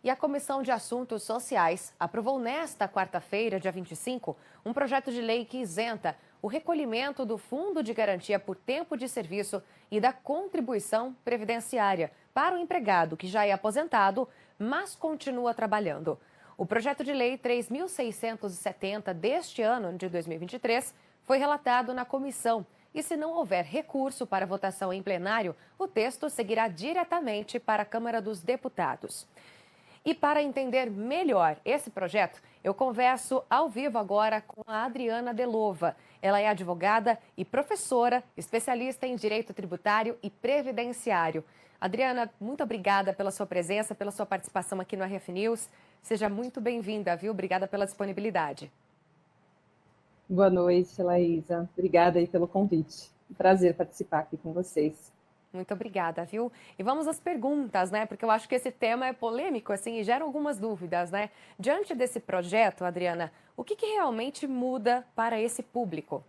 E a Comissão de Assuntos Sociais aprovou nesta quarta-feira, dia 25, um projeto de lei que isenta o recolhimento do Fundo de Garantia por Tempo de Serviço e da contribuição previdenciária para o empregado que já é aposentado, mas continua trabalhando. O projeto de lei 3.670 deste ano, de 2023, foi relatado na comissão. E se não houver recurso para votação em plenário, o texto seguirá diretamente para a Câmara dos Deputados. E para entender melhor esse projeto, eu converso ao vivo agora com a Adriana Delova. Ela é advogada e professora, especialista em direito tributário e previdenciário. Adriana, muito obrigada pela sua presença, pela sua participação aqui no RF News. Seja muito bem-vinda, viu? Obrigada pela disponibilidade. Boa noite, Laísa. Obrigada aí pelo convite. Um prazer participar aqui com vocês. Muito obrigada, viu? E vamos às perguntas, né? Porque eu acho que esse tema é polêmico, assim, e gera algumas dúvidas, né? Diante desse projeto, Adriana, o que realmente muda para esse público?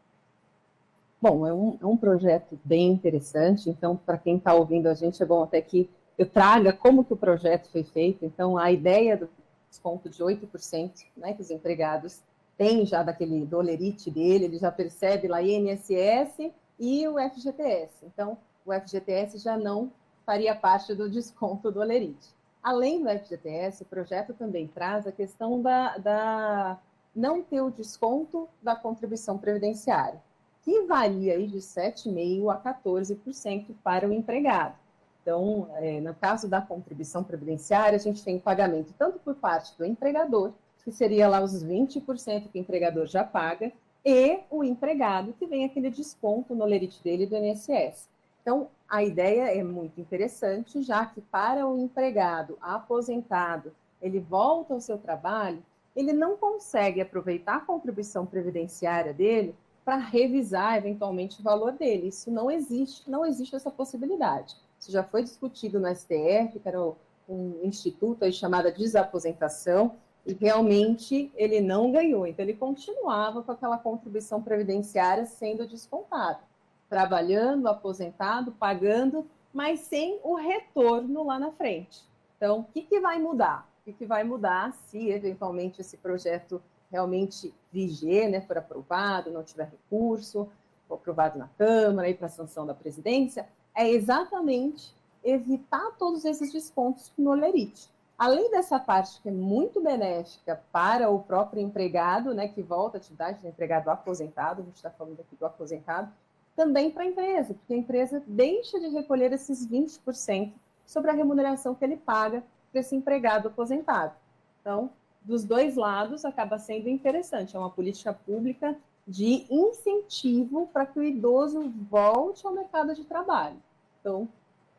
Bom, é um projeto bem interessante, então, para quem está ouvindo a gente, é bom até que eu traga como que o projeto foi feito. Então, a ideia do desconto de 8%, né, que os empregados têm já do olerite dele, ele já percebe lá INSS e o FGTS. Então, o FGTS já não faria parte do desconto do olerite. Além do FGTS, o projeto também traz a questão da não ter o desconto da contribuição previdenciária, que varia aí de 7,5% a 14% para o empregado. Então, no caso da contribuição previdenciária, a gente tem pagamento tanto por parte do empregador, que seria lá os 20% que o empregador já paga, e o empregado, que vem aquele desconto no olerite dele do INSS. Então, a ideia é muito interessante, já que para o empregado aposentado, ele volta ao seu trabalho, ele não consegue aproveitar a contribuição previdenciária dele para revisar eventualmente o valor dele. Isso não existe essa possibilidade. Isso já foi discutido no STF, que era um instituto aí chamado Desaposentação, e realmente ele não ganhou. Então, ele continuava com aquela contribuição previdenciária sendo descontado, trabalhando, aposentado, pagando, mas sem o retorno lá na frente. Então, o que vai mudar? O que vai mudar se, eventualmente, esse projeto realmente viger, né, for aprovado, não tiver recurso, for aprovado na Câmara, para a sanção da presidência, é exatamente evitar todos esses descontos no olerite. Além dessa parte que é muito benéfica para o próprio empregado, né, que volta à atividade do empregado aposentado, a gente está falando aqui do aposentado, também para a empresa, porque a empresa deixa de recolher esses 20% sobre a remuneração que ele paga para esse empregado aposentado. Então, dos dois lados, acaba sendo interessante. É uma política pública de incentivo para que o idoso volte ao mercado de trabalho. Então,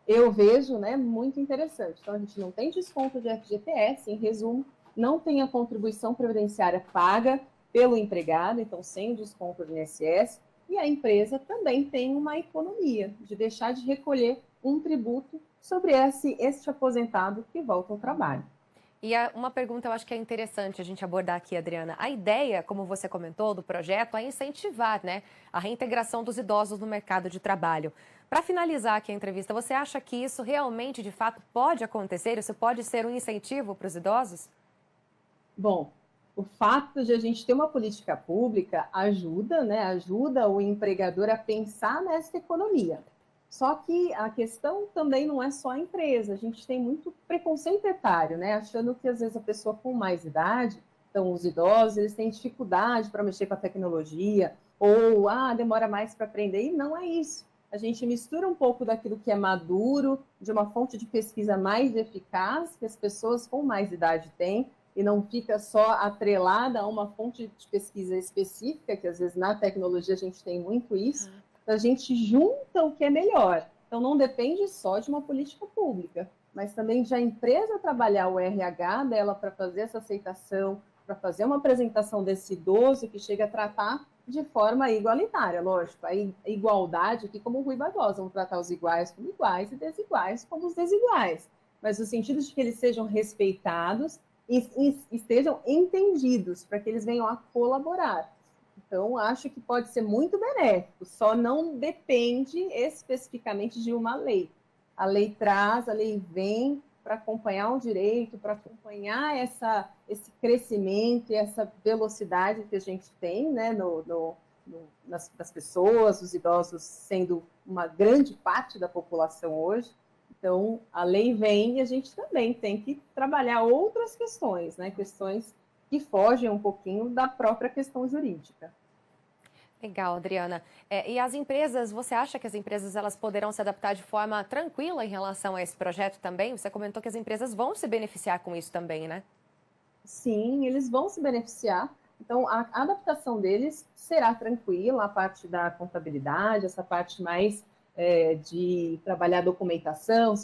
eu vejo, né, muito interessante. Então, a gente não tem desconto de FGTS, em resumo, não tem a contribuição previdenciária paga pelo empregado, então sem o desconto do INSS, e a empresa também tem uma economia de deixar de recolher um tributo sobre este aposentado que volta ao trabalho. E uma pergunta eu acho que é interessante a gente abordar aqui, Adriana. A ideia, como você comentou, do projeto é incentivar, né, a reintegração dos idosos no mercado de trabalho. Para finalizar aqui a entrevista, você acha que isso realmente, de fato, pode acontecer? Isso pode ser um incentivo para os idosos? Bom, o fato de a gente ter uma política pública ajuda, né, ajuda o empregador a pensar nessa economia. Só que a questão também não é só a empresa, a gente tem muito preconceito etário, né? Achando que às vezes a pessoa com mais idade, então os idosos, eles têm dificuldade para mexer com a tecnologia, ou demora mais para aprender, e não é isso. A gente mistura um pouco daquilo que é maduro, de uma fonte de pesquisa mais eficaz, que as pessoas com mais idade têm, e não fica só atrelada a uma fonte de pesquisa específica, que às vezes na tecnologia a gente tem muito isso. A gente junta o que é melhor. Então, não depende só de uma política pública, mas também de a empresa trabalhar o RH dela para fazer essa aceitação, para fazer uma apresentação desse idoso que chega a tratar de forma igualitária, lógico. A igualdade aqui como o Rui Barbosa, vamos tratar os iguais como iguais e desiguais como os desiguais. Mas no sentido de que eles sejam respeitados e estejam entendidos, para que eles venham a colaborar. Então, acho que pode ser muito benéfico, só não depende especificamente de uma lei. A lei traz, a lei vem acompanhar o direito, para acompanhar esse crescimento e essa velocidade que a gente tem, né, nas pessoas, os idosos sendo uma grande parte da população hoje. Então, a lei vem e a gente também tem que trabalhar outras questões, né, questões que fogem um pouquinho da própria questão jurídica. Legal, Adriana. E as empresas, você acha que as empresas elas poderão se adaptar de forma tranquila em relação a esse projeto também? Você comentou que as empresas vão se beneficiar com isso também, né? Sim, eles vão se beneficiar. Então, a adaptação deles será tranquila, a parte da contabilidade, essa parte mais de trabalhar a documentação,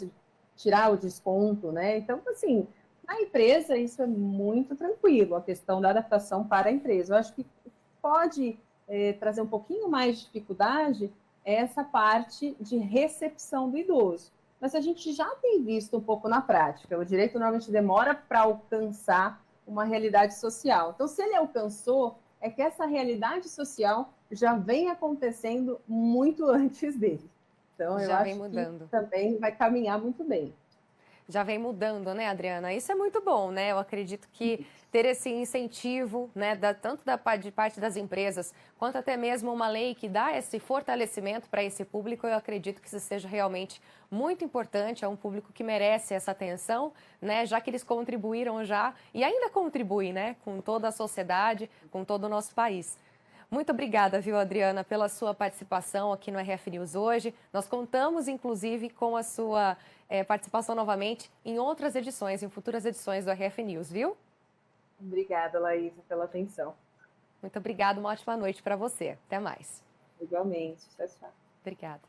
tirar o desconto, né? Então, assim, na empresa isso é muito tranquilo, a questão da adaptação para a empresa. Eu acho que pode trazer um pouquinho mais de dificuldade essa parte de recepção do idoso. Mas a gente já tem visto um pouco na prática. O direito normalmente demora para alcançar uma realidade social. Então, se ele alcançou, é que essa realidade social já vem acontecendo muito antes dele. Então, eu Já vem acho que mudando. também vai caminhar muito bem. Já vem mudando, né, Adriana? Isso é muito bom, né? Eu acredito que ter esse incentivo, né, tanto de parte das empresas, quanto até mesmo uma lei que dá esse fortalecimento para esse público, eu acredito que isso seja realmente muito importante. É um público que merece essa atenção, né, já que eles contribuíram já e ainda contribuem, né, com toda a sociedade, com todo o nosso país. Muito obrigada, viu, Adriana, pela sua participação aqui no RF News hoje. Nós contamos, inclusive, com a sua participação novamente em outras edições, em futuras edições do RF News, viu? Obrigada, Laísa, pela atenção. Muito obrigada, uma ótima noite para você. Até mais. Igualmente. Tchau, tchau. Obrigada.